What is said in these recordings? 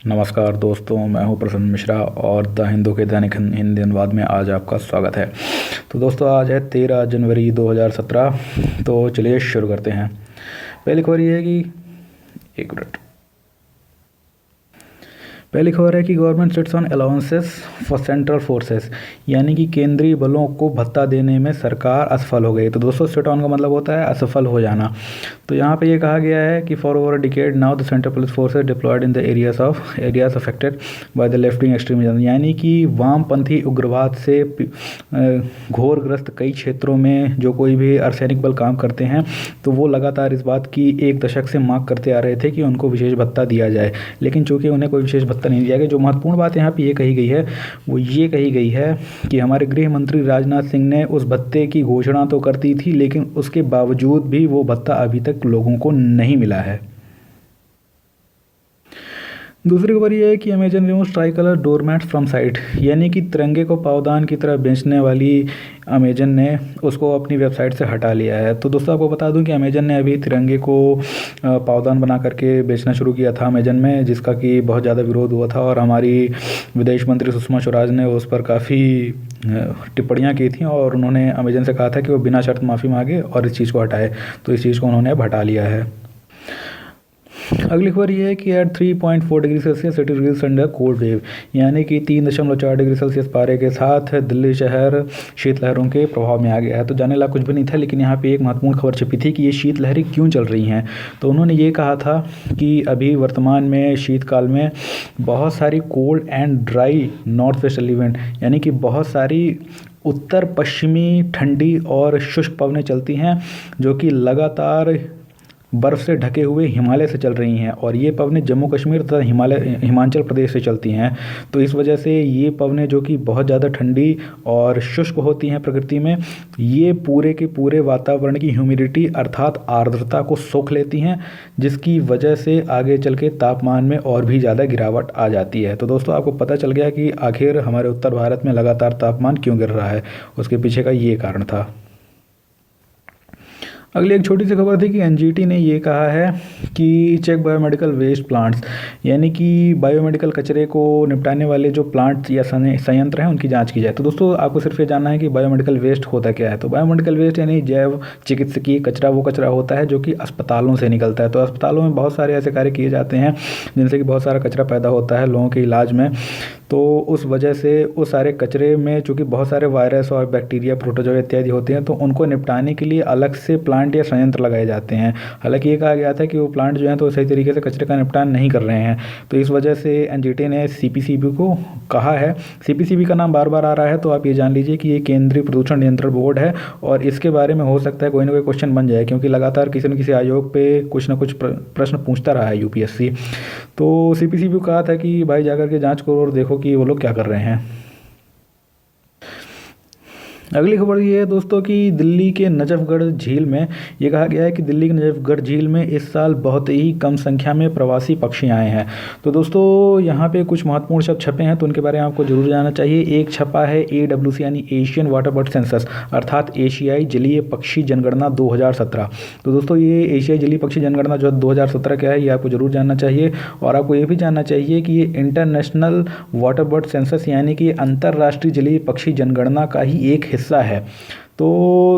नमस्कार दोस्तों, मैं हूं प्रसन्न मिश्रा और द हिंदू के दैनिक हिंदी अनुवाद में आज आपका स्वागत है। तो दोस्तों, आज है 13 जनवरी 2017। तो चलिए शुरू करते हैं। पहली खबर ये है कि एक मिनट पहली खबर है कि government sits on allowances for central forces, यानी कि केंद्रीय बलों को भत्ता देने में सरकार असफल हो गई। तो दोस्तों, सिट ऑन का मतलब होता है असफल हो जाना। तो यहाँ पे ये कहा गया है कि for over a decade now the central police forces deployed in the areas affected by the left wing extremism, यानी कि वामपंथी उग्रवाद से घोरग्रस्त कई क्षेत्रों में जो कोई भी अर्धसैनिक बल काम करते हैं, तो वो लगातार इस बात की एक दशक से मांग करते आ रहे थे कि उनको विशेष भत्ता दिया जाए, लेकिन चूंकि उन्हें कोई विशेष भत्ता नहीं दिया गया। जो महत्वपूर्ण बात यहाँ पे ये कही गई है वो ये कही गई है कि हमारे गृह मंत्री राजनाथ सिंह ने उस भत्ते की घोषणा तो कर दी थी, लेकिन उसके बावजूद भी वो भत्ता अभी तक लोगों को नहीं मिला है। दूसरी खबर यह है कि Amazon removes try colour doormats from site, यानी कि तिरंगे को पावदान की तरह बेचने वाली अमेजन ने उसको अपनी वेबसाइट से हटा लिया है। तो दोस्तों, आपको बता दूं कि अमेजन ने अभी तिरंगे को पावदान बना करके बेचना शुरू किया था अमेजन में, जिसका कि बहुत ज़्यादा विरोध हुआ था और हमारी विदेश मंत्री सुषमा स्वराज ने उस पर काफ़ी टिप्पणियाँ की थी और उन्होंने अमेजन से कहा था कि वो बिना शर्त माफ़ी मांगे और इस चीज़ को हटाए। तो इस चीज़ को उन्होंने अब हटा लिया है। अगली खबर ये है कि at 3.4 degree Celsius city reels under cold wave, यानी कि 3.4 डिग्री सेल्सियस पारे के साथ दिल्ली शहर शीतलहरों के प्रभाव में आ गया है। तो जाने ला कुछ भी नहीं था, लेकिन यहाँ पे एक महत्वपूर्ण खबर छिपी थी कि ये शीतलहरें क्यों चल रही हैं। तो उन्होंने ये कहा था कि अभी वर्तमान में शीतकाल में बहुत सारी cold and dry north west एलिवेंट, यानी कि बहुत सारी उत्तर पश्चिमी ठंडी और शुष्क पवनें चलती हैं जो कि लगातार बर्फ़ से ढके हुए हिमालय से चल रही हैं, और ये पवनें जम्मू कश्मीर तथा हिमाचल प्रदेश से चलती हैं। तो इस वजह से ये पवनें जो कि बहुत ज़्यादा ठंडी और शुष्क होती हैं प्रकृति में, ये पूरे के पूरे वातावरण की ह्यूमिडिटी अर्थात आर्द्रता को सोख लेती हैं, जिसकी वजह से आगे चल के तापमान में और भी ज़्यादा गिरावट आ जाती है। तो दोस्तों, आपको पता चल गया कि आखिर हमारे उत्तर भारत में लगातार तापमान क्यों गिर रहा है। उसके पीछे का ये कारण था। अगली एक छोटी सी खबर थी कि एनजीटी ने ये कहा है कि चेक बायोमेडिकल वेस्ट प्लांट्स, यानी कि बायोमेडिकल कचरे को निपटाने वाले जो प्लांट या संयंत्र हैं उनकी जांच की जाए। तो दोस्तों, आपको सिर्फ ये जानना है कि बायोमेडिकल वेस्ट होता क्या है। तो बायोमेडिकल वेस्ट यानी जैव चिकित्सकीय कचरा वो कचरा होता है जो कि अस्पतालों से निकलता है। तो अस्पतालों में बहुत सारे ऐसे कार्य किए जाते हैं जिनसे कि बहुत सारा कचरा पैदा होता है लोगों के इलाज में। तो उस वजह से उस सारे कचरे में चूँकि बहुत सारे वायरस और बैक्टीरिया, प्रोटोजोआ इत्यादि होते हैं, तो उनको निपटाने के लिए अलग से प्लांट या संयंत्र लगाए जाते हैं। हालांकि ये कहा गया था कि वो प्लांट जो हैं तो सही तरीके से कचरे का निपटान नहीं कर रहे हैं। तो इस वजह से एनजीटी ने सीपीसीबी को कहा है। सीपीसीबी का नाम बार बार आ रहा है, तो आप ये जान लीजिए कि ये केंद्रीय प्रदूषण नियंत्रण बोर्ड है और इसके बारे में हो सकता है कोई ना कोई क्वेश्चन बन जाए, क्योंकि लगातार किसी न किसी आयोग पे कुछ ना कुछ प्रश्न पूछता रहा है यूपीएससी। तो सीपीसीबी को कहा था कि भाई जाकर के जांच करो और देखो कि वो लोग क्या कर रहे हैं। अगली खबर ये है दोस्तों कि दिल्ली के नजफगढ़ झील में ये कहा गया है कि दिल्ली के नजफगढ़ झील में इस साल बहुत ही कम संख्या में प्रवासी पक्षी आए हैं। तो दोस्तों, यहाँ पे कुछ महत्वपूर्ण शब्द छपे हैं, तो उनके बारे में आपको जरूर जानना चाहिए। एक छपा है AWC यानी एशियन वाटर बर्ड सेंसस, अर्थात एशियाई जलीय पक्षी जनगणना 2017। तो दोस्तों, ये एशियाई जलीय पक्षी जनगणना जो 2017 क्या है ये आपको जरूर जानना चाहिए। और आपको ये भी जानना चाहिए कि ये इंटरनेशनल वाटर बर्ड सेंसस यानी कि अंतर्राष्ट्रीय जलीय पक्षी जनगणना का ही एक हिस्सा है। तो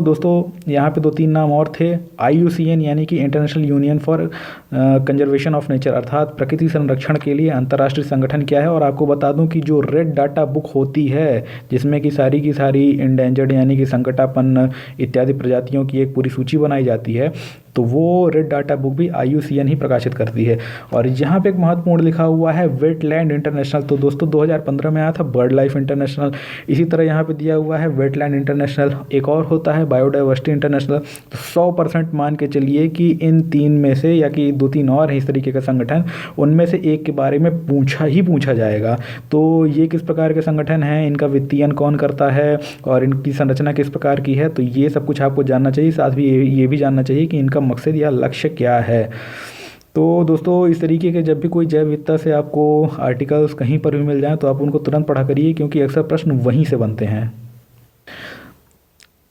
दोस्तों, यहाँ पे 2-3 नाम और थे। IUCN यानी कि international union for conservation of nature, अर्थात प्रकृति संरक्षण के लिए अंतर्राष्ट्रीय संगठन क्या है। और आपको बता दूं कि जो रेड डाटा बुक होती है जिसमें कि सारी की सारी इंडेंजर्ड यानी कि संकटापन्न इत्यादि प्रजातियों की एक पूरी सूची बनाई जाती है, तो वो रेड डाटा बुक भी IUCN ही प्रकाशित करती है। और यहाँ पे एक महत्वपूर्ण लिखा हुआ है वेटलैंड इंटरनेशनल। तो दोस्तों, 2015 में आया था बर्ड लाइफ इंटरनेशनल। इसी तरह यहाँ पे दिया हुआ है वेटलैंड इंटरनेशनल। एक और होता है बायोडाइवर्सिटी इंटरनेशनल। तो 100% मान के चलिए कि इन 3 में से, या कि 2-3 और हैं इस तरीके का संगठन, उनमें से एक के बारे में पूछा जाएगा। तो ये किस प्रकार के संगठन हैं, इनका वित्तीयन कौन करता है और इनकी संरचना किस प्रकार की है, तो ये सब कुछ आपको जानना चाहिए। साथ ही ये भी जानना चाहिए कि इनका मकसद या लक्ष्य क्या है। तो दोस्तों, इस तरीके के जब भी कोई जैव विविधता से आपको आर्टिकल्स कहीं पर भी मिल जाएं तो आप उनको तुरंत पढ़ा करिए, क्योंकि अक्सर प्रश्न वहीं से बनते हैं।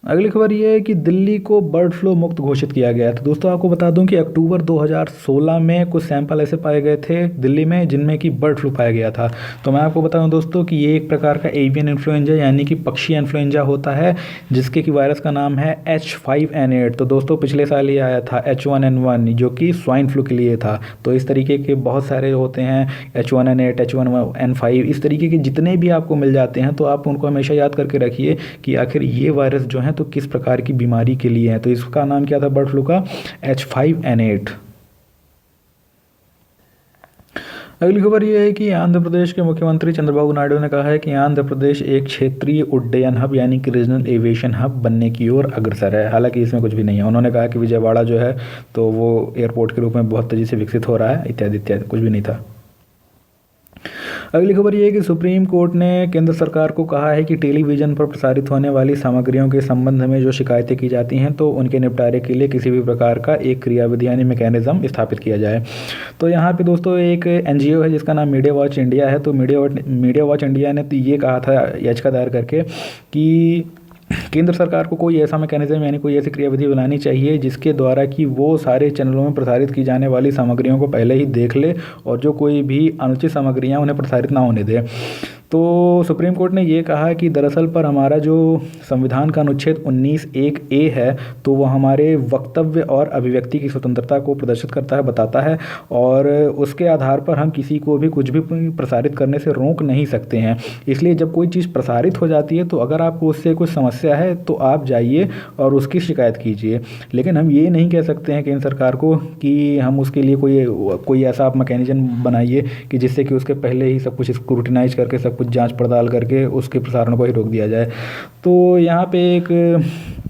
अगली खबर ये है कि दिल्ली को बर्ड फ्लू मुक्त घोषित किया गया है। तो दोस्तों आपको बता दूं कि अक्टूबर 2016 में कुछ सैंपल ऐसे पाए गए थे दिल्ली में जिनमें कि बर्ड फ्लू पाया गया था। तो मैं आपको बताऊं दोस्तों कि ये एक प्रकार का एवियन इन्फ्लुएंजा यानी कि पक्षी इन्फ्लुएंजा होता है, जिसके कि वायरस का नाम है H5N8। तो दोस्तों पिछले साल ये आया था H1N1 जो कि स्वाइन फ्लू के लिए था। तो इस तरीके के बहुत सारे होते हैं H1N8, H1N5, इस तरीके के जितने भी आपको मिल जाते हैं तो आप उनको हमेशा याद करके रखिए कि आखिर ये वायरस जो है तो किस प्रकार की बीमारी के लिए है। तो इसका नाम क्या था बर्ड फ्लू का? H5N8। अगली खबर यह है कि आंध्र प्रदेश के मुख्यमंत्री चंद्रबाबू नायडू ने कहा है कि आंध्र प्रदेश एक क्षेत्रीय उड्डयन हब यानी कि रीजनल एविएशन हब बनने की ओर अग्रसर है। हालांकि इसमें कुछ भी नहीं है। उन्होंने कहा कि विजयवाड़ा जो है तो वो एयरपोर्ट के रूप में बहुत तेज़ी से विकसित हो रहा है, इत्यादि इत्यादि, कुछ भी नहीं था। अगली खबर ये है कि सुप्रीम कोर्ट ने केंद्र सरकार को कहा है कि टेलीविज़न पर प्रसारित होने वाली सामग्रियों के संबंध में जो शिकायतें की जाती हैं तो उनके निपटारे के लिए किसी भी प्रकार का एक क्रियाविधि यानी मैकेनिज्म स्थापित किया जाए। तो यहाँ पे दोस्तों एक एनजीओ है जिसका नाम मीडिया वॉच इंडिया है। तो मीडिया वॉच इंडिया ने तो ये कहा था याचिका दायर करके कि केंद्र सरकार को कोई ऐसा मैकेनिज्म यानी कोई ऐसी क्रियाविधि बनानी चाहिए जिसके द्वारा कि वो सारे चैनलों में प्रसारित की जाने वाली सामग्रियों को पहले ही देख ले और जो कोई भी अनुचित सामग्रियां उन्हें प्रसारित ना होने दे। तो सुप्रीम कोर्ट ने ये कहा कि दरअसल पर हमारा जो संविधान का अनुच्छेद 19(1)(a) है तो वो हमारे वक्तव्य और अभिव्यक्ति की स्वतंत्रता को प्रदर्शित करता है, बताता है, और उसके आधार पर हम किसी को भी कुछ भी प्रसारित करने से रोक नहीं सकते हैं। इसलिए जब कोई चीज़ प्रसारित हो जाती है तो अगर आपको उससे कुछ समस्या है तो आप जाइए और उसकी शिकायत कीजिए। लेकिन हम ये नहीं कह सकते हैं केंद्र सरकार को कि हम उसके लिए कोई ऐसा आप मैकेनिज्म बनाइए कि जिससे कि उसके पहले ही सब कुछ स्क्रूटिनाइज करके सब कुछ जांच पड़ताल करके उसके प्रसारण को ही रोक दिया जाए। तो यहाँ पे एक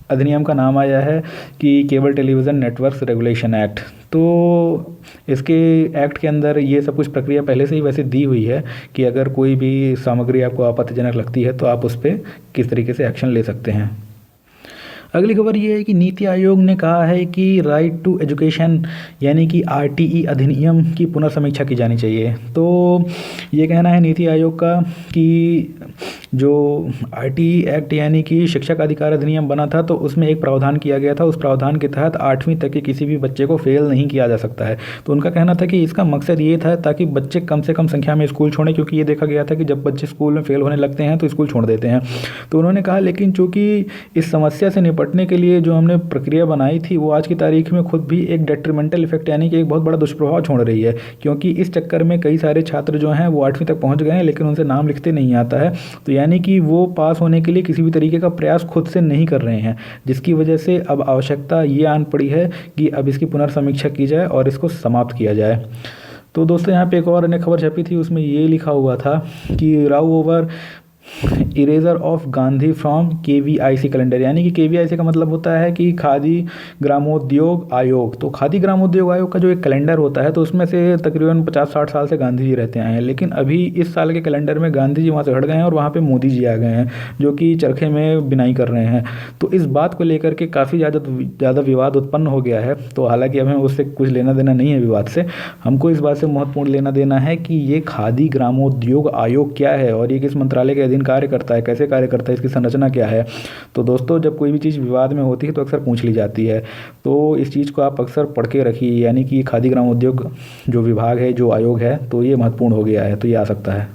अधिनियम का नाम आया है कि cable television networks regulation act. तो इसके एक्ट के अंदर ये सब कुछ प्रक्रिया पहले से ही वैसे दी हुई है कि अगर कोई भी सामग्री आपको आपत्तिजनक लगती है तो आप उस पर किस तरीके से एक्शन ले सकते हैं। अगली खबर ये है कि नीति आयोग ने कहा है कि राइट टू एजुकेशन यानी कि आरटीई अधिनियम की पुनर्समीक्षा की जानी चाहिए। तो ये कहना है नीति आयोग का कि जो आरटीई एक्ट यानी कि शिक्षा का अधिकार अधिनियम बना था तो उसमें एक प्रावधान किया गया था। उस प्रावधान के तहत 8वीं तक के किसी भी बच्चे को फेल नहीं किया जा सकता है। तो उनका कहना था कि इसका मकसद ये था ताकि बच्चे कम से कम संख्या में स्कूल छोड़ें, क्योंकि ये देखा गया था कि जब बच्चे स्कूल में फेल होने लगते हैं तो स्कूल छोड़ देते हैं। तो उन्होंने कहा लेकिन चूँकि इस समस्या से निपटने के लिए जो हमने प्रक्रिया बनाई थी वो आज की तारीख में खुद भी एक डेट्रीमेंटल इफेक्ट यानी कि एक बहुत बड़ा दुष्प्रभाव छोड़ रही है, क्योंकि इस चक्कर में कई सारे छात्र जो हैं वो 8वीं तक पहुंच गए हैं लेकिन उनसे नाम लिखते नहीं आता है। तो यानी कि वो पास होने के लिए किसी भी तरीके का प्रयास खुद से नहीं कर रहे हैं, जिसकी वजह से अब आवश्यकता ये आन पड़ी है कि अब इसकी पुनर्समीक्षा की जाए और इसको समाप्त किया जाए। तो दोस्तों यहाँ पे एक और अन्य खबर छपी थी, उसमें ये लिखा हुआ था कि row over erasure of Gandhi from KVIC calendar, यानी कि KVIC का मतलब होता है कि खादी ग्रामोद्योग आयोग। तो खादी ग्रामोद्योग आयोग का जो एक कैलेंडर होता है तो उसमें से तकरीबन 50-60 साल से गांधी जी रहते आए हैं, लेकिन अभी इस साल के कैलेंडर में गांधी जी वहाँ से हट गए हैं और वहाँ पे मोदी जी आ गए हैं जो कि चरखे में बिनाई कर रहे हैं। तो इस बात को लेकर के काफ़ी ज़्यादा विवाद उत्पन्न हो गया है। तो हालांकि हमें उससे कुछ लेना देना नहीं है विवाद से, हमको इस बात से महत्वपूर्ण लेना देना है कि ये खादी ग्रामोद्योग आयोग क्या है और ये किस मंत्रालय के अधीन कार्य करता है, कैसे कार्य करता है, इसकी संरचना क्या है। तो दोस्तों जब कोई भी चीज़ विवाद में होती है तो अक्सर पूछ ली जाती है, तो इस चीज़ को आप अक्सर पढ़ के रखिए, यानी कि खादी ग्रामोद्योग जो विभाग है, जो आयोग है, तो ये महत्वपूर्ण हो गया है, तो ये आ सकता है।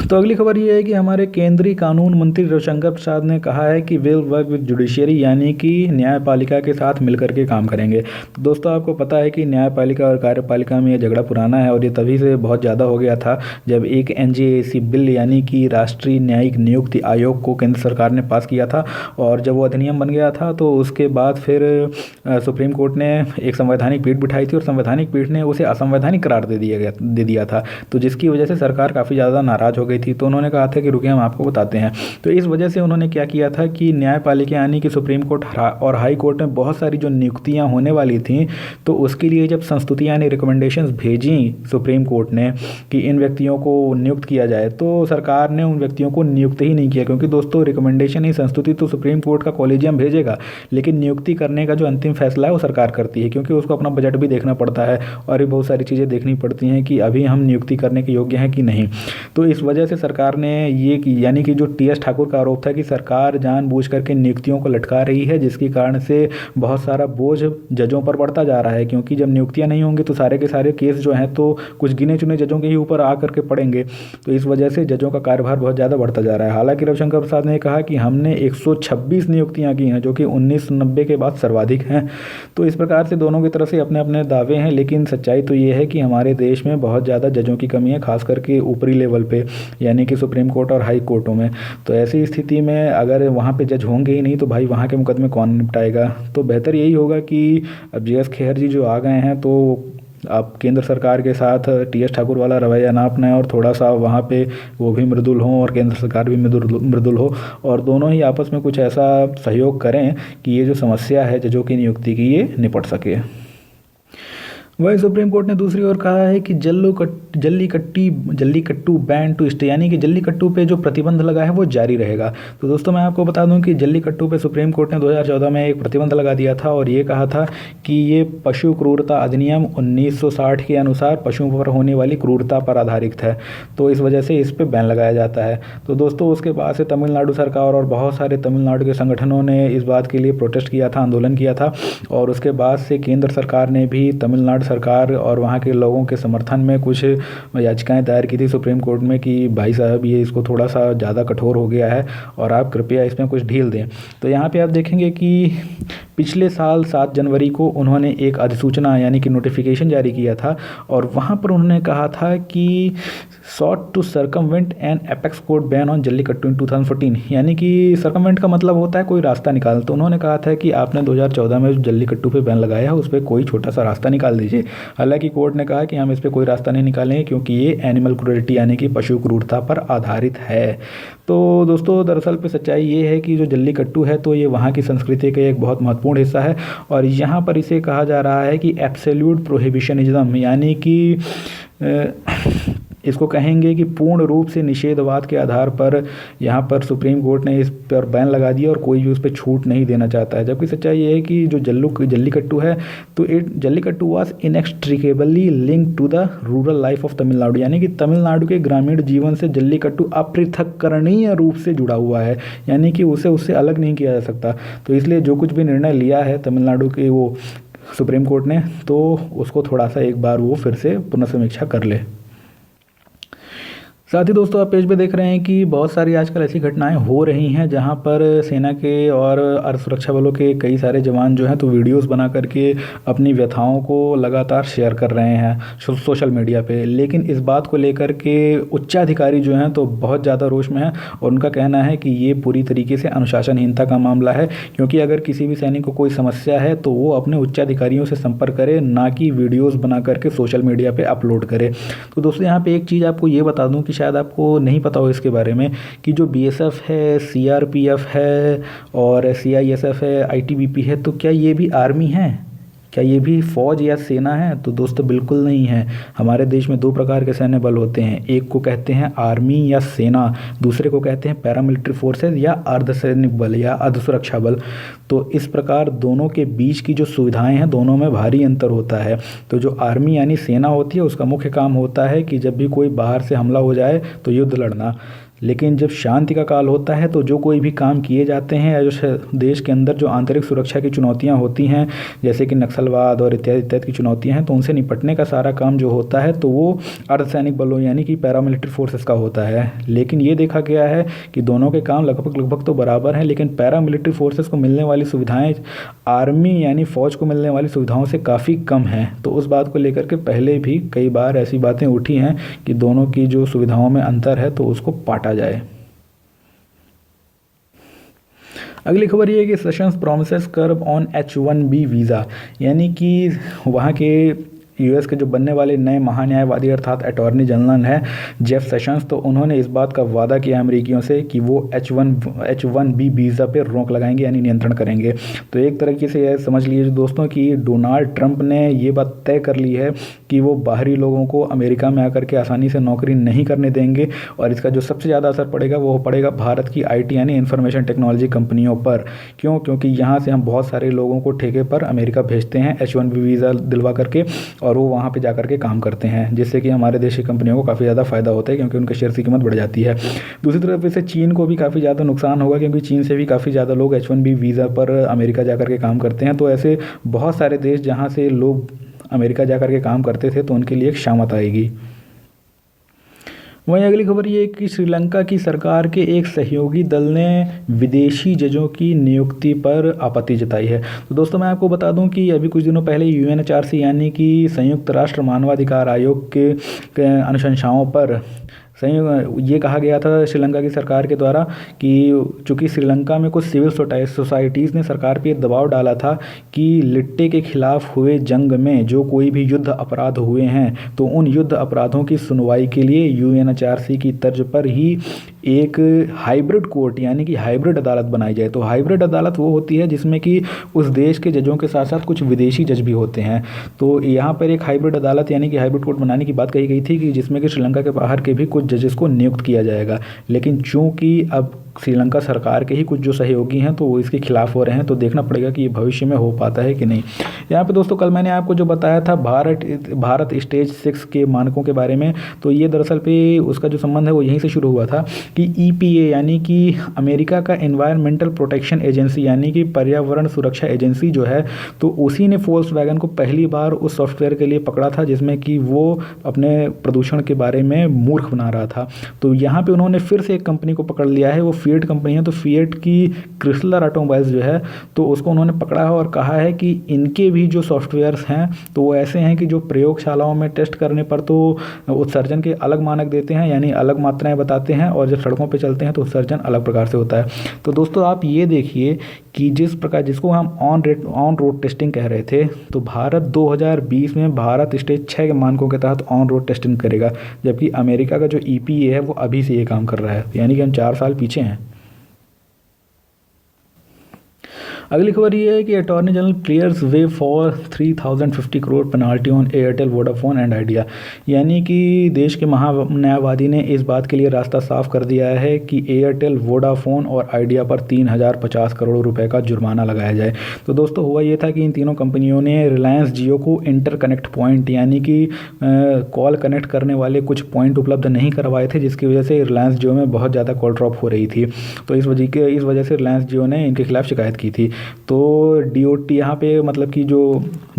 तो अगली खबर ये है कि हमारे केंद्रीय कानून मंत्री रविशंकर प्रसाद ने कहा है कि विल वर्क विद जुडिशियरी, यानी कि न्यायपालिका के साथ मिलकर के काम करेंगे। तो दोस्तों आपको पता है कि न्यायपालिका और कार्यपालिका में ये झगड़ा पुराना है और ये तभी से बहुत ज़्यादा हो गया था जब एक NJAC बिल यानी कि राष्ट्रीय न्यायिक नियुक्ति आयोग को केंद्र सरकार ने पास किया था, और जब वो अधिनियम बन गया था तो उसके बाद फिर सुप्रीम कोर्ट ने एक संवैधानिक पीठ बिठाई थी और संवैधानिक पीठ ने उसे असंवैधानिक करार दे दिया था। तो जिसकी वजह से सरकार काफ़ी ज़्यादा नाराज़ हो गई थी। तो उन्होंने कहा था कि रुकिए हम आपको बताते हैं। तो इस वजह से उन्होंने क्या किया था कि न्यायपालिका यानी कि सुप्रीम कोर्ट और हाई कोर्ट में बहुत सारी जो नियुक्तियां होने वाली थी तो उसके लिए जब संस्तुतियां यानी रिकमेंडेशंस भेजी सुप्रीम कोर्ट ने कि इन व्यक्तियों को नियुक्त किया जाए, तो सरकार ने उन व्यक्तियों को नियुक्त ही नहीं किया, क्योंकि दोस्तों रिकमेंडेशन ही संस्तुति तो सुप्रीम कोर्ट का कॉलेजियम भेजेगा, लेकिन नियुक्ति करने का जो अंतिम फैसला है वो सरकार करती है, क्योंकि उसको अपना बजट भी देखना पड़ता है और भी बहुत सारी चीज़ें देखनी पड़ती हैं कि अभी हम नियुक्ति करने के योग्य हैं कि नहीं। तो इस वजह से सरकार ने ये यानी कि जो टी.एस. ठाकुर का आरोप था कि सरकार जानबूझ करके नियुक्तियों को लटका रही है, जिसके कारण से बहुत सारा बोझ जजों पर बढ़ता जा रहा है, क्योंकि जब नियुक्तियां नहीं होंगी तो सारे के सारे केस जो हैं तो कुछ गिने चुने जजों के ही ऊपर आ करके पड़ेंगे। तो इस वजह से जजों का कार्यभार बहुत ज़्यादा बढ़ता जा रहा है। हालांकि रविशंकर प्रसाद ने कहा कि हमने 126 नियुक्तियां की हैं, जो कि 1990 के बाद सर्वाधिक हैं। तो इस प्रकार से दोनों की तरफ से अपने अपने दावे हैं, लेकिन सच्चाई तो ये है कि हमारे देश में बहुत ज़्यादा जजों की कमी है, खास करके ऊपरी लेवल पे, यानी कि सुप्रीम कोर्ट और हाई कोर्टों में। तो ऐसी स्थिति में अगर वहाँ पे जज होंगे ही नहीं तो भाई वहाँ के मुकदमे कौन निपटाएगा। तो बेहतर यही होगा कि अब जे.एस. खेहर जी जो आ गए हैं तो आप केंद्र सरकार के साथ टी.एस. ठाकुर वाला रवैया ना अपनाएं और थोड़ा सा वहाँ पे वो भी मृदुल हों और केंद्र सरकार भी मृदुल हो, और दोनों ही आपस में कुछ ऐसा सहयोग करें कि ये जो समस्या है जजों की नियुक्ति की, ये निपट सके। वही सुप्रीम कोर्ट ने दूसरी ओर कहा है कि जल्लीकट्टू बैन टू स्टे, यानी कि जल्लीकट्टू पे जो प्रतिबंध लगा है वो जारी रहेगा। तो दोस्तों मैं आपको बता दूं कि जल्लीकट्टू पे सुप्रीम कोर्ट ने 2014 में एक प्रतिबंध लगा दिया था और ये कहा था कि ये पशु क्रूरता अधिनियम 1960 के अनुसार पशुओं पर होने वाली क्रूरता पर आधारित है, तो इस वजह से इस पर बैन लगाया जाता है। तो दोस्तों उसके बाद से तमिलनाडु सरकार और बहुत सारे तमिलनाडु के संगठनों ने इस बात के लिए प्रोटेस्ट किया था, आंदोलन किया था, और उसके बाद से केंद्र सरकार ने भी तमिलनाडु सरकार और वहाँ के लोगों के समर्थन में कुछ याचिकाएं दायर की थी सुप्रीम कोर्ट में कि भाई साहब ये इसको थोड़ा सा ज़्यादा कठोर हो गया है और आप कृपया इसमें कुछ ढील दें। तो यहाँ पे आप देखेंगे कि पिछले साल 7 जनवरी को उन्होंने एक अधिसूचना यानी कि नोटिफिकेशन जारी किया था और वहाँ पर उन्होंने कहा था कि sought to circumvent an apex court ban on Jallikattu in 2014, यानी कि सर्कमवेंट का मतलब होता है कोई रास्ता निकाल। तो उन्होंने कहा था कि आपने 2014 में जो जल्लीकट्टू पे बैन लगाया है उस पर कोई छोटा सा रास्ता निकाल दीजिए। हालांकि कोर्ट ने कहा कि हम इस पर कोई रास्ता नहीं निकालेंगे क्योंकि ये एनिमल क्रूरल्टी यानी कि पशु क्रूरता पर आधारित है। तो दोस्तों दरअसल पे सच्चाई ये है कि जो जल्लीकट्टू है तो ये वहाँ की संस्कृति का एक बहुत महत्वपूर्ण हिस्सा है और यहाँ पर इसे कहा जा रहा है कि एब्सोल्यूट प्रोहिबिशनिज्म, यानी कि इसको कहेंगे कि पूर्ण रूप से निषेधवाद के आधार पर यहाँ पर सुप्रीम कोर्ट ने इस पर बैन लगा दिया और कोई भी उस पर छूट नहीं देना चाहता है। जबकि सच्चाई ये है कि जो जल्लीकट्टू है तो jallikattu was इनएक्सट्रिकेबली link to the rural life of Tamil Nadu, यानी कि तमिलनाडु के ग्रामीण जीवन से जल्लीकट्टू अपृथक्करणीय रूप से जुड़ा हुआ है, यानी कि उसे उससे अलग नहीं किया जा सकता। तो इसलिए जो कुछ भी निर्णय लिया है तमिलनाडु के वो सुप्रीम कोर्ट ने, तो उसको थोड़ा सा एक बार वो फिर से पुनर्समीक्षा कर ले। साथ ही दोस्तों आप पेज पे देख रहे हैं कि बहुत सारी आजकल ऐसी घटनाएं हो रही हैं जहां पर सेना के और अर्ध सुरक्षा बलों के कई सारे जवान जो हैं तो वीडियोस बना करके अपनी व्यथाओं को लगातार शेयर कर रहे हैं सोशल मीडिया पे। लेकिन इस बात को लेकर के उच्चाधिकारी जो हैं तो बहुत ज़्यादा रोष में हैं और उनका कहना है कि ये पूरी तरीके से अनुशासनहीनता का मामला है, क्योंकि अगर किसी भी सैनिक को कोई समस्या है तो वो अपने उच्चाधिकारियों से संपर्क करे, ना कि वीडियोज़ बना करके सोशल मीडिया पर अपलोड करे। तो दोस्तों यहाँ पर एक चीज़ आपको ये बता दूँ कि शायद आपको नहीं पता हो इसके बारे में कि जो बीएसएफ है, सीआरपीएफ है और सीआईएसएफ है, आईटीबीपी है, तो क्या ये भी आर्मी है? क्या ये भी फौज या सेना है? तो दोस्तों बिल्कुल नहीं है। हमारे देश में 2 प्रकार के सैन्य बल होते हैं, एक को कहते हैं आर्मी या सेना, दूसरे को कहते हैं पैरामिलिट्री फोर्सेज या अर्धसैनिक बल या अर्ध सुरक्षा बल। तो इस प्रकार दोनों के बीच की जो सुविधाएं हैं दोनों में भारी अंतर होता है। तो जो आर्मी यानी सेना होती है उसका मुख्य काम होता है कि जब भी कोई बाहर से हमला हो जाए तो युद्ध लड़ना, लेकिन जब शांति का काल होता है तो जो कोई भी काम किए जाते हैं या जो देश के अंदर जो आंतरिक सुरक्षा की चुनौतियां होती हैं जैसे कि नक्सलवाद और इत्यादि इत्यादि की चुनौतियां हैं तो उनसे निपटने का सारा काम जो होता है तो वो अर्धसैनिक बलों यानी कि पैरामिलिट्री फोर्सेस का होता है। लेकिन ये देखा गया है कि दोनों के काम लगभग तो बराबर हैं, लेकिन पैरामिलिट्री फोर्सेस को मिलने वाली सुविधाएँ आर्मी यानी फ़ौज को मिलने वाली सुविधाओं से काफ़ी कम हैं। तो उस बात को लेकर के पहले भी कई बार ऐसी बातें उठी हैं कि दोनों की जो सुविधाओं में अंतर है तो उसको पाटा जाए। अगली खबर ये है कि Sessions promises curb on H1B visa, यानी कि वहाँ के यूएस के जो बनने वाले नए महान्यायवादी अर्थात अटॉर्नी जनरल हैं जेफ सेशंस, तो उन्होंने इस बात का वादा किया अमेरिकियों से कि वो H1B वीज़ा पे रोक लगाएंगे यानी नियंत्रण करेंगे। तो एक तरीके से यह समझ लीजिए दोस्तों कि डोनाल्ड ट्रंप ने ये बात तय कर ली है कि वो बाहरी लोगों को अमेरिका में आकर के आसानी से नौकरी नहीं करने देंगे और इसका जो सबसे ज़्यादा असर पड़ेगा वो पड़ेगा भारत की IT यानी इंफॉर्मेशन टेक्नोलॉजी कंपनियों पर। क्योंकि यहाँ से हम बहुत सारे लोगों को ठेके पर अमेरिका भेजते हैं H1B वीज़ा दिलवा करके और वो वहाँ पे जा कर के काम करते हैं, जिससे कि हमारे देश की कंपनियों को काफ़ी ज़्यादा फ़ायदा होता है क्योंकि उनके शेयर की कीमत बढ़ जाती है। दूसरी तरफ इससे चीन को भी काफ़ी ज़्यादा नुकसान होगा क्योंकि चीन से भी काफ़ी ज़्यादा लोग H1B वीज़ा पर अमेरिका जा कर के काम करते हैं। तो ऐसे बहुत सारे देश जहाँ से लोग अमेरिका जा कर के काम करते थे तो उनके लिए एक शामत आएगी। वहीं अगली खबर ये है कि श्रीलंका की सरकार के एक सहयोगी दल ने विदेशी जजों की नियुक्ति पर आपत्ति जताई है। तो दोस्तों मैं आपको बता दूं कि अभी कुछ दिनों पहले UNHRC यानी कि संयुक्त राष्ट्र मानवाधिकार आयोग के अनुशंसाओं पर ये कहा गया था श्रीलंका की सरकार के द्वारा कि चूंकि श्रीलंका में कुछ सिविल सोसाइटीज़ ने सरकार पे दबाव डाला था कि लिट्टे के खिलाफ हुए जंग में जो कोई भी युद्ध अपराध हुए हैं तो उन युद्ध अपराधों की सुनवाई के लिए UNHRC की तर्ज पर ही एक हाइब्रिड कोर्ट यानी कि हाइब्रिड अदालत बनाई जाए। तो हाइब्रिड अदालत वो होती है जिसमें कि उस देश के जजों के साथ साथ कुछ विदेशी जज भी होते हैं। तो यहाँ पर एक हाइब्रिड अदालत यानी कि हाइब्रिड कोर्ट बनाने की बात कही गई थी कि जिसमें कि श्रीलंका के बाहर के भी कुछ जजेस को नियुक्त किया जाएगा। लेकिन चूंकि अब श्रीलंका सरकार के ही कुछ जो सहयोगी हैं तो वो इसके खिलाफ हो रहे हैं, तो देखना पड़ेगा कि ये भविष्य में हो पाता है कि नहीं। यहाँ पे दोस्तों कल मैंने आपको जो बताया था भारत स्टेज 6 के मानकों के बारे में, तो ये दरअसल पे उसका जो संबंध है वो यहीं से शुरू हुआ था कि EPA यानी कि अमेरिका का एनवायरमेंटल प्रोटेक्शन एजेंसी यानी कि पर्यावरण सुरक्षा एजेंसी जो है, तो उसी ने वोक्सवैगन को पहली बार उस सॉफ्टवेयर के लिए पकड़ा था जिसमें कि वो अपने प्रदूषण के बारे में मूर्ख बना रहा था। तो यहाँ पे उन्होंने फिर से एक कंपनी को पकड़ लिया है, वो फिएट कंपनी है। तो फिएट की क्रिसलर ऑटोमोबाइल्स जो है तो उसको उन्होंने पकड़ा है और कहा है कि इनके भी जो सॉफ्टवेयर्स हैं तो वो ऐसे हैं कि जो प्रयोगशालाओं में टेस्ट करने पर तो उत्सर्जन के अलग मानक देते हैं यानी अलग मात्राएं बताते हैं, और जब सड़कों पे चलते हैं तो उत्सर्जन अलग प्रकार से होता है। तो दोस्तों आप ये देखिए कि जिस प्रकार जिसको हम ऑन रोड टेस्टिंग कह रहे थे, तो भारत 2020 में भारत स्टेज 6 के मानकों के तहत ऑन रोड टेस्टिंग करेगा, जबकि अमेरिका का जो EPA है वो अभी से ये काम कर रहा है, यानी कि हम 4 साल पीछे हैं। अगली खबर ये है कि attorney general clears way for 3050 crore penalty on Airtel Vodafone and idea, यानी कि देश के महान्यायवादी ने इस बात के लिए रास्ता साफ कर दिया है कि एयरटेल वोडाफोन और आइडिया पर 3050 करोड़ रुपए का जुर्माना लगाया जाए। तो दोस्तों हुआ ये था कि इन तीनों कंपनियों ने रिलायंस जियो को इंटरकनेक्ट पॉइंट यानी कि कॉल कनेक्ट करने वाले कुछ पॉइंट उपलब्ध नहीं करवाए थे, जिसकी वजह से रिलायंस जियो में बहुत ज़्यादा कॉल ड्रॉप हो रही थी। तो इस वजह से रिलायंस जियो ने इनके खिलाफ शिकायत की थी। तो DOT यहाँ पे मतलब कि जो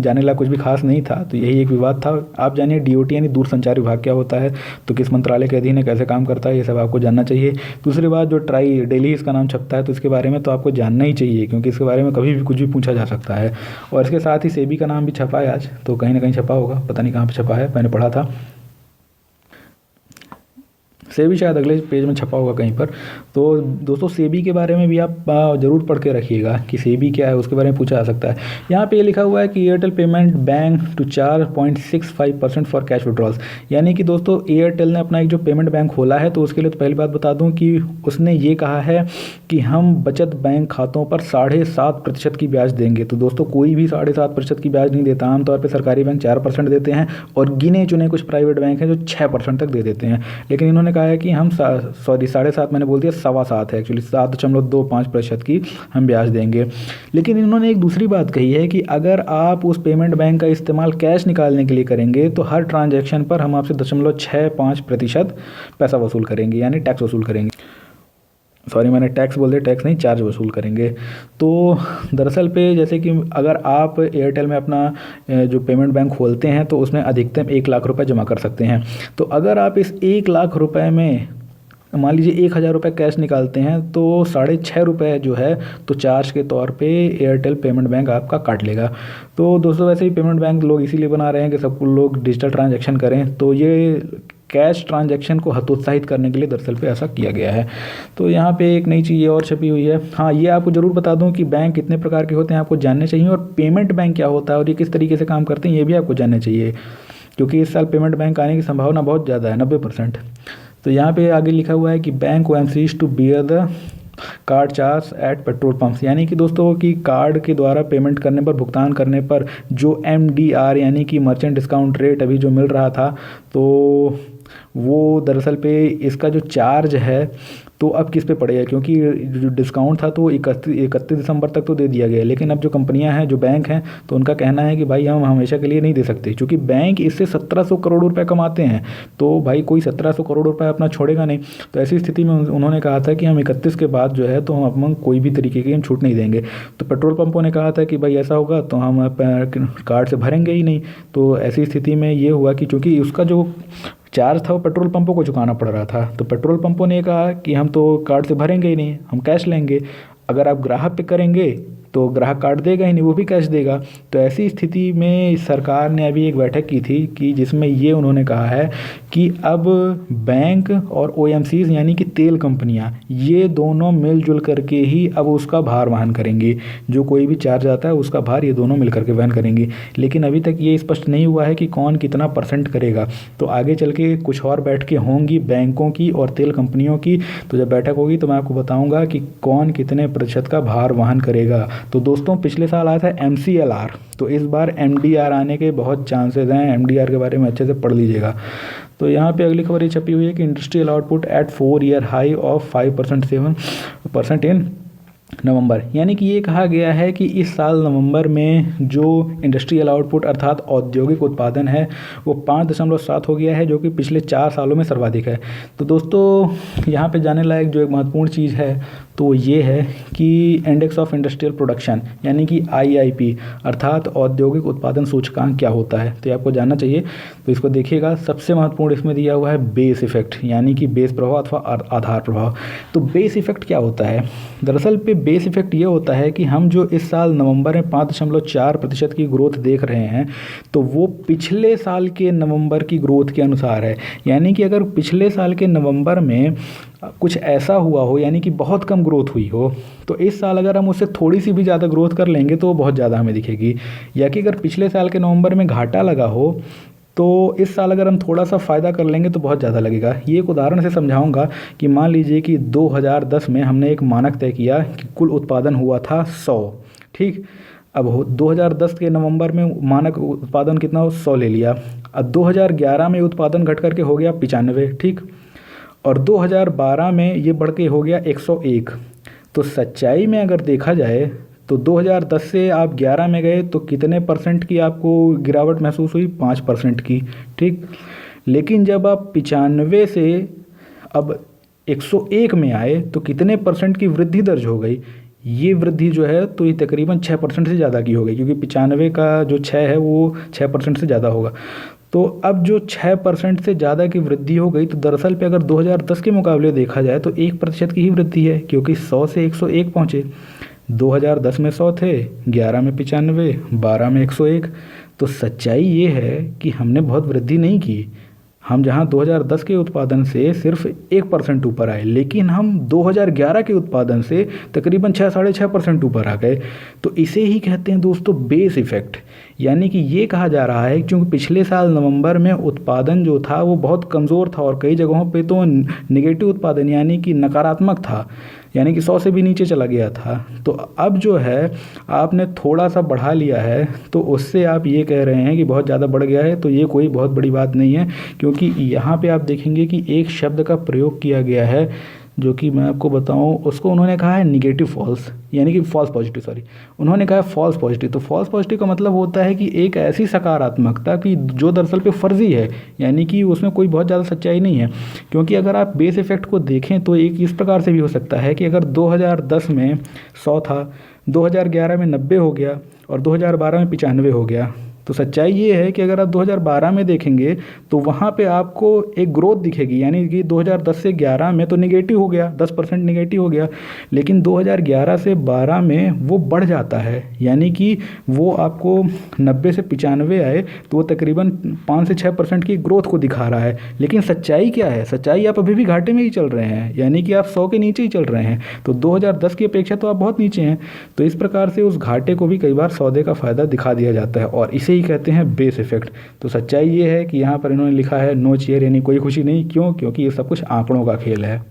जाने ला कुछ भी खास नहीं था, तो यही एक विवाद था। आप जानिए DOT यानी दूरसंचार विभाग क्या होता है, तो किस मंत्रालय के अधीन है, कैसे काम करता है, ये सब आपको जानना चाहिए। दूसरी बात, जो ट्राई डेली इसका नाम छपता है तो इसके बारे में तो आपको जानना ही चाहिए क्योंकि इसके बारे में कभी भी कुछ भी पूछा जा सकता है। और इसके साथ ही सेबी का नाम भी छपा है आज, तो कहीं ना कहीं छपा होगा, पता नहीं कहाँ पर छपा है, मैंने पढ़ा था। सेबी शायद अगले पेज में छपा होगा कहीं पर। तो दोस्तों सेबी के बारे में भी आप ज़रूर पढ़ के रखिएगा कि सेबी क्या है, उसके बारे में पूछा जा सकता है। यहाँ पे ये लिखा हुआ है कि Airtel payment bank to 4.65% for cash withdrawals, यानी कि दोस्तों एयरटेल ने अपना एक जो पेमेंट बैंक खोला है, तो उसके लिए तो पहली बात बता दूँ कि उसने ये कहा है कि हम बचत बैंक खातों पर 7.5% की ब्याज देंगे। तो दोस्तों कोई भी 7.5% की ब्याज नहीं देता, आमतौर पर सरकारी बैंक 4% देते हैं और गिने चुने कुछ प्राइवेट बैंक हैं जो 6% तक दे देते हैं। लेकिन इन्होंने है कि हम 7.5 मैंने बोल दिया 7.25 है, एक्चुअली 7.25% की हम ब्याज देंगे। लेकिन इन्होंने एक दूसरी बात कही है कि अगर आप उस पेमेंट बैंक का इस्तेमाल कैश निकालने के लिए करेंगे तो हर ट्रांजैक्शन पर हम आपसे 0.65% पैसा वसूल करेंगे, यानी टैक्स वसूल करेंगे। सॉरी मैंने टैक्स बोल दिया, टैक्स नहीं, चार्ज वसूल करेंगे। तो दरअसल पे जैसे कि अगर आप एयरटेल में अपना जो पेमेंट बैंक खोलते हैं तो उसमें अधिकतम 1 लाख रुपए जमा कर सकते हैं। तो अगर आप इस 1 लाख रुपए में मान लीजिए 1000 रुपये कैश निकालते हैं तो 6.5 रुपये जो है तो चार्ज के तौर पे एयरटेल पेमेंट बैंक आपका काट लेगा। तो दोस्तों वैसे ही पेमेंट बैंक लोग इसीलिए बना रहे हैं कि सब लोग डिजिटल ट्रांजैक्शन करें, तो ये कैश ट्रांजैक्शन को हतोत्साहित करने के लिए दरअसल पे ऐसा किया गया है। तो यहाँ पे एक नई चीज़ और छपी हुई है। हाँ, ये आपको ज़रूर बता दूँ कि बैंक कितने प्रकार के होते हैं आपको जानने चाहिए, और पेमेंट बैंक क्या होता है और ये किस तरीके से काम करते हैं ये भी आपको जानना चाहिए, क्योंकि इस साल पेमेंट बैंक आने की संभावना बहुत ज़्यादा है, 90%। तो यहाँ पे आगे लिखा हुआ है कि bank OMCs to bear the card charge at petrol pumps, यानी कि दोस्तों कि कार्ड के द्वारा पेमेंट करने पर, भुगतान करने पर जो MDR यानी कि मर्चेंट डिस्काउंट रेट अभी जो मिल रहा था, तो वो दरअसल पे इसका जो चार्ज है तो अब किस पे पड़ेगा, क्योंकि जो डिस्काउंट था तो 31 दिसंबर तक तो दे दिया गया, लेकिन अब जो कंपनियां हैं, जो बैंक हैं, तो उनका कहना है कि भाई हम हमेशा के लिए नहीं दे सकते, क्योंकि बैंक इससे 1700 करोड़ रुपए कमाते हैं। तो भाई कोई 1700 करोड़ रुपए अपना छोड़ेगा नहीं। तो ऐसी स्थिति में उन्होंने कहा था कि हम 31 के बाद जो है तो हम कोई भी तरीके की हम छूट नहीं देंगे। तो पेट्रोल पंपों ने कहा था कि भाई ऐसा होगा तो हम कार्ड से भरेंगे ही नहीं। तो ऐसी स्थिति में ये हुआ कि चूँकि उसका जो चार्ज था वो पेट्रोल पंपों को चुकाना पड़ रहा था, तो पेट्रोल पंपों ने कहा कि हम तो कार्ड से भरेंगे ही नहीं, हम कैश लेंगे। अगर आप ग्राहक पे करेंगे तो ग्राहक कार्ड देगा ही नहीं, वो भी कैश देगा। तो ऐसी स्थिति में सरकार ने अभी एक बैठक की थी कि जिसमें ये उन्होंने कहा है कि अब बैंक और ओएमसीज यानी कि तेल कंपनियां, ये दोनों मिलजुल करके ही अब उसका भार वहन करेंगी। जो कोई भी चार्ज आता है उसका भार ये दोनों मिल करके वहन करेंगी। लेकिन अभी तक ये स्पष्ट नहीं हुआ है कि कौन कितना % करेगा। तो आगे चल के कुछ और बैठकें होंगी बैंकों की और तेल कंपनियों की। तो जब बैठक होगी तो मैं आपको बताऊँगा कि कौन कितने % का भार वहन करेगा। तो दोस्तों पिछले साल आया था MCLR, तो इस बार MDR आने के बहुत चांसेस हैं। MDR के बारे में अच्छे से पढ़ लीजिएगा। तो यहाँ पे अगली खबर ये छपी हुई है कि industrial output at 4-year high of 5.7% इन नवंबर। यानी कि ये कहा गया है कि इस साल नवंबर में जो इंडस्ट्रियल आउटपुट अर्थात औद्योगिक उत्पादन है वो 5.7 हो गया है, जो कि पिछले 4 सालों में सर्वाधिक है। तो दोस्तों यहाँ पे जाने लायक जो एक महत्वपूर्ण चीज़ है तो ये है कि इंडेक्स ऑफ इंडस्ट्रियल प्रोडक्शन यानी कि IIP अर्थात औद्योगिक उत्पादन सूचकांक क्या होता है, तो ये आपको जानना चाहिए। तो इसको देखिएगा, सबसे महत्वपूर्ण इसमें दिया हुआ है बेस इफेक्ट यानी कि बेस प्रभाव अथवा आधार प्रभाव। तो बेस इफेक्ट क्या होता है? दरअसल पे बेस इफेक्ट ये होता है कि हम जो इस साल नवंबर में 5.4% की ग्रोथ देख रहे हैं तो वो पिछले साल के नवंबर की ग्रोथ के अनुसार है। यानी कि अगर पिछले साल के नवंबर में कुछ ऐसा हुआ हो यानी कि बहुत कम ग्रोथ हुई हो, तो इस साल अगर हम उससे थोड़ी सी भी ज़्यादा ग्रोथ कर लेंगे तो वो बहुत ज़्यादा हमें दिखेगी। या कि अगर पिछले साल के नवंबर में घाटा लगा हो तो इस साल अगर हम थोड़ा सा फ़ायदा कर लेंगे तो बहुत ज़्यादा लगेगा। ये एक उदाहरण से समझाऊंगा कि मान लीजिए कि 2010 में हमने एक मानक तय किया कि कुल उत्पादन हुआ था 100, ठीक। अब 2010 के नवंबर में मानक उत्पादन कितना हो, 100 ले लिया। अब 2011 में उत्पादन घट करके हो गया 95, ठीक। और 2012 में ये बढ़ के हो गया 101। तो सच्चाई में अगर देखा जाए तो 2010 से आप 11 में गए तो कितने % की आपको गिरावट महसूस हुई? 5% की, ठीक। लेकिन जब आप 95 से अब 101 में आए तो कितने % की वृद्धि दर्ज हो गई? ये वृद्धि जो है तो ये तकरीबन 6% से ज़्यादा की हो गई, क्योंकि 95 का जो 6 है वो 6% से ज़्यादा होगा। तो अब जो 6% से ज़्यादा की वृद्धि हो गई, तो दरअसल पे अगर 2010 के मुकाबले देखा जाए तो 1% की ही वृद्धि है, क्योंकि 100 से 101 पहुँचे। 2010 में 100 थे, 11 में 95, 12 में 101। तो सच्चाई ये है कि हमने बहुत वृद्धि नहीं की। हम जहां 2010 के उत्पादन से सिर्फ 1% ऊपर आए, लेकिन हम 2011 के उत्पादन से तकरीबन 6-6.5% ऊपर आ गए। तो इसे ही कहते हैं दोस्तों बेस इफेक्ट। यानी कि ये कहा जा रहा है क्योंकि पिछले साल नवंबर में उत्पादन जो था वो बहुत कमज़ोर था और कई जगहों पे तो नेगेटिव उत्पादन यानी कि नकारात्मक था, यानी कि 100 से भी नीचे चला गया था। तो अब जो है आपने थोड़ा सा बढ़ा लिया है तो उससे आप ये कह रहे हैं कि बहुत ज़्यादा बढ़ गया है, तो ये कोई बहुत बड़ी बात नहीं है। क्योंकि यहाँ पे आप देखेंगे कि एक शब्द का प्रयोग किया गया है जो कि मैं आपको बताऊं, उसको उन्होंने कहा है निगेटिव फॉल्स यानी कि फॉल्स पॉजिटिव, सॉरी उन्होंने कहा है फॉल्स पॉजिटिव। तो फॉल्स पॉजिटिव का मतलब होता है कि एक ऐसी सकारात्मकता की जो दरअसल पे फर्जी है, यानी कि उसमें कोई बहुत ज़्यादा सच्चाई नहीं है। क्योंकि अगर आप बेस इफेक्ट को देखें तो एक इस प्रकार से भी हो सकता है कि अगर 2010 में 100 था, 2011 में 90 हो गया और 2012 में 95 हो गया। तो सच्चाई ये है कि अगर आप 2012 में देखेंगे तो वहाँ पे आपको एक ग्रोथ दिखेगी, यानी कि 2010 से 11 में तो निगेटिव हो गया, 10% निगेटिव हो गया, लेकिन 2011 से 12 में वो बढ़ जाता है, यानी कि वो आपको 90 से 95 आए तो वो तकरीबन 5 से 6% की ग्रोथ को दिखा रहा है। लेकिन सच्चाई क्या है? सच्चाई आप अभी भी घाटे में ही चल रहे हैं, यानी कि आप 100 के नीचे ही चल रहे हैं। तो 2010 की अपेक्षा तो आप बहुत नीचे हैं। तो इस प्रकार से उस घाटे को भी कई बार सौदे का फ़ायदा दिखा दिया जाता है और इसे ही कहते हैं बेस इफेक्ट। तो सच्चाई ये है कि यहाँ पर इन्होंने लिखा है नो चीयर यानी कोई खुशी नहीं। क्यों? क्योंकि ये सब कुछ आंकड़ों का खेल है।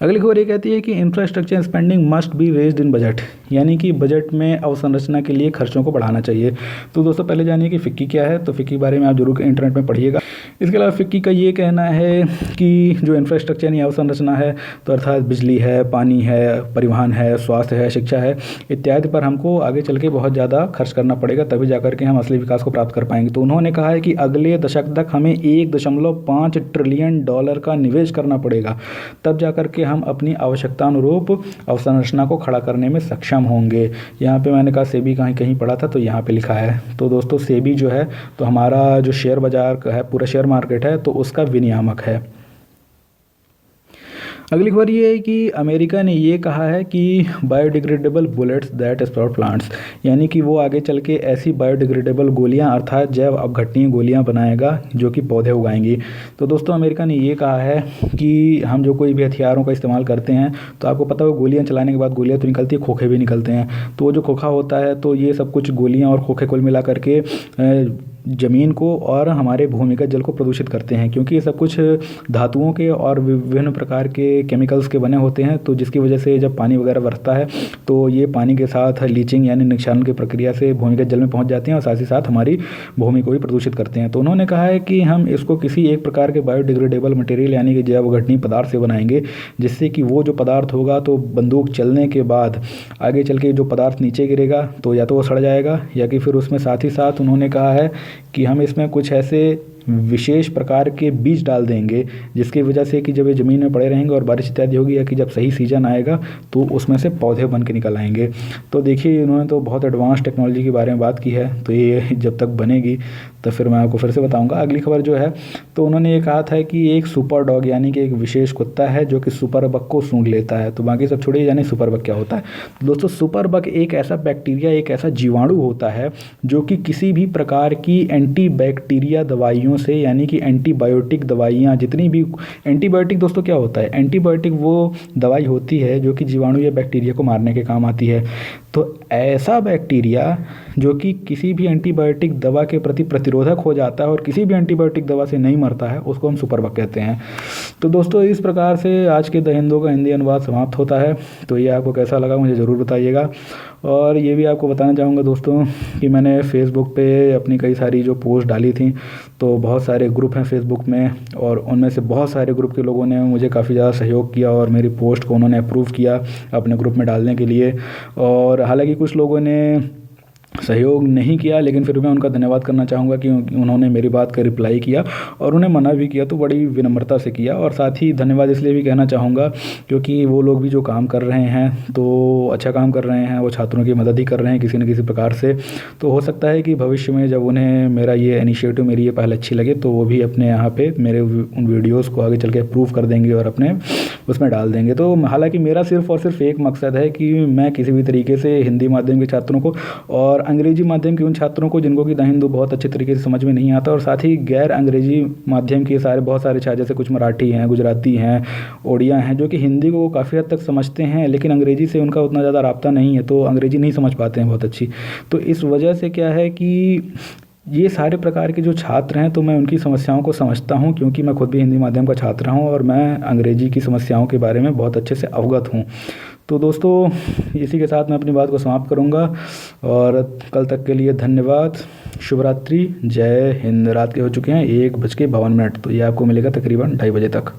अगली खबर ये कहती है कि infrastructure spending must be raised in budget, यानी कि बजट में अवसंरचना के लिए खर्चों को बढ़ाना चाहिए। तो दोस्तों पहले जानिए कि फिक्की क्या है। तो फिक्की के बारे में आप जरूर इंटरनेट में पढ़िएगा। इसके अलावा फिक्की का ये कहना है कि जो इंफ्रास्ट्रक्चर यानी अवसंरचना है, तो अर्थात बिजली है, पानी है, परिवहन है, स्वास्थ्य है, शिक्षा है, इत्यादि पर हमको आगे चल के बहुत ज़्यादा खर्च करना पड़ेगा, तभी जाकर के हम असली विकास को प्राप्त कर पाएंगे। तो उन्होंने कहा है कि अगले दशक तक हमें 1.5 ट्रिलियन डॉलर का निवेश करना पड़ेगा, तब जाकर के हम अपनी आवश्यकतानुरूप अवसंरचना को खड़ा करने में सक्षम होंगे। यहाँ पे मैंने कहा सेबी कहीं कहीं पढ़ा था, तो यहाँ पे लिखा है। तो दोस्तों सेबी जो है, तो हमारा जो शेयर बाजार है, पूरा शेयर मार्केट है, तो उसका विनियामक है। अगली खबर ये है कि अमेरिका ने ये कहा है कि biodegradable bullets that sprout plants, यानी कि वो आगे चल के ऐसी बायोडिग्रेडेबल गोलियां अर्थात जैव अपघटनीय गोलियां बनाएगा जो कि पौधे उगाएंगी। तो दोस्तों अमेरिका ने ये कहा है कि हम जो कोई भी हथियारों का इस्तेमाल करते हैं, तो आपको पता है वो गोलियाँ चलाने के बाद गोलियाँ तो निकलती है, खोखे भी निकलते हैं। तो वो जो खोखा होता है, तो ये सब कुछ गोलियाँ और खोखे कुल मिला करके ज़मीन को और हमारे भूमिगत जल को प्रदूषित करते हैं, क्योंकि ये सब कुछ धातुओं के और विभिन्न प्रकार के केमिकल्स के बने होते हैं। तो जिसकी वजह से जब पानी वगैरह बरसता है, तो ये पानी के साथ लीचिंग यानी निक्षारण की प्रक्रिया से भूमिगत जल में पहुंच जाते हैं और साथ ही साथ हमारी भूमि को भी प्रदूषित करते हैं। तो उन्होंने कहा है कि हम इसको किसी एक प्रकार के बायोडिग्रेडेबल मटेरियल यानी कि जैव अपघटनीय पदार्थ से बनाएंगे, जिससे कि वो जो पदार्थ होगा, तो बंदूक चलने के बाद आगे चल के जो पदार्थ नीचे गिरेगा, तो या तो वो सड़ जाएगा, या कि फिर उसमें साथ ही साथ उन्होंने कहा है कि हम इसमें कुछ ऐसे विशेष प्रकार के बीज डाल देंगे, जिसकी वजह से कि जब ये ज़मीन में पड़े रहेंगे और बारिश इत्यादि होगी, या कि जब सही सीजन आएगा तो उसमें से पौधे बन के निकल आएंगे। तो देखिए इन्होंने तो बहुत एडवांस टेक्नोलॉजी के बारे में बात की है, तो ये जब तक बनेगी तो फिर मैं आपको फिर से बताऊंगा। अगली खबर जो है, तो उन्होंने ये कहा था कि एक सुपर डॉग यानी कि एक विशेष कुत्ता है जो कि सुपर बग को सूंघ लेता है। तो बाकी सब छोड़िए, यानी सुपर बग क्या होता है। दोस्तों सुपर बग एक ऐसा बैक्टीरिया, एक ऐसा जीवाणु होता है जो कि किसी भी प्रकार की एंटी बैक्टीरिया दवाइयों से, यानी कि एंटीबायोटिक दवाइयाँ, जितनी भी एंटीबायोटिक, दोस्तों क्या होता है एंटीबायोटिक, वो दवाई होती है जो कि जीवाणु या बैक्टीरिया को मारने के काम आती है। तो ऐसा बैक्टीरिया जो कि किसी भी एंटीबायोटिक दवा के प्रति प्रतिरोधक हो जाता है और किसी भी एंटीबायोटिक दवा से नहीं मरता है, उसको हम सुपर बग कहते हैं। तो दोस्तों इस प्रकार से आज के द हिंदू का हिंदी अनुवाद समाप्त होता है। तो ये आपको कैसा लगा मुझे ज़रूर बताइएगा। और ये भी आपको बताना चाहूँगा दोस्तों कि मैंने फेसबुक पे अपनी कई सारी जो पोस्ट डाली थी, तो बहुत सारे ग्रुप हैं फेसबुक में, और उनमें से बहुत सारे ग्रुप के लोगों ने मुझे काफ़ी ज़्यादा सहयोग किया और मेरी पोस्ट को उन्होंने अप्रूव किया अपने ग्रुप में डालने के लिए। और हालांकि कुछ लोगों ने सहयोग नहीं किया, लेकिन फिर मैं उनका धन्यवाद करना चाहूँगा कि उन्होंने मेरी बात का रिप्लाई किया और उन्हें मना भी किया, तो बड़ी विनम्रता से किया। और साथ ही धन्यवाद इसलिए भी कहना चाहूँगा क्योंकि वो लोग भी जो काम कर रहे हैं, तो अच्छा काम कर रहे हैं, वो छात्रों की मदद ही कर रहे हैं किसी न किसी प्रकार से। तो हो सकता है कि भविष्य में जब उन्हें मेरा ये इनिशिएटिव, मेरी ये पहल अच्छी लगे, तो वो भी अपने यहाँ पर मेरे उन वीडियोज़ को आगे चल के अप्रूव कर देंगे और अपने उसमें डाल देंगे। तो हालाँकि मेरा सिर्फ़ और सिर्फ एक मकसद है कि मैं किसी भी तरीके से हिंदी माध्यम के छात्रों को और अंग्रेजी माध्यम के उन छात्रों को जिनको कि द हिंदू बहुत अच्छे तरीके से समझ में नहीं आता, और साथ ही गैर अंग्रेजी माध्यम के बहुत सारे छात्र, जैसे कुछ मराठी हैं, गुजराती हैं, ओडिया हैं, जो कि हिंदी को काफ़ी हद तक समझते हैं, लेकिन अंग्रेजी से उनका उतना ज़्यादा राब्ता नहीं है, तो अंग्रेजी नहीं समझ पाते हैं बहुत अच्छी। तो इस वजह से क्या है कि ये सारे प्रकार के जो छात्र हैं, तो मैं उनकी समस्याओं को समझता हूँ, क्योंकि मैं खुद भी हिंदी माध्यम का छात्र हूँ और मैं अंग्रेजी की समस्याओं के बारे में बहुत अच्छे से अवगत हूँ। तो दोस्तों इसी के साथ मैं अपनी बात को समाप्त करूँगा और कल तक के लिए धन्यवाद। शुभ रात्रि, जय हिंद। रात के हो चुके हैं 1:52, तो ये आपको मिलेगा तकरीबन 2:30 बजे तक।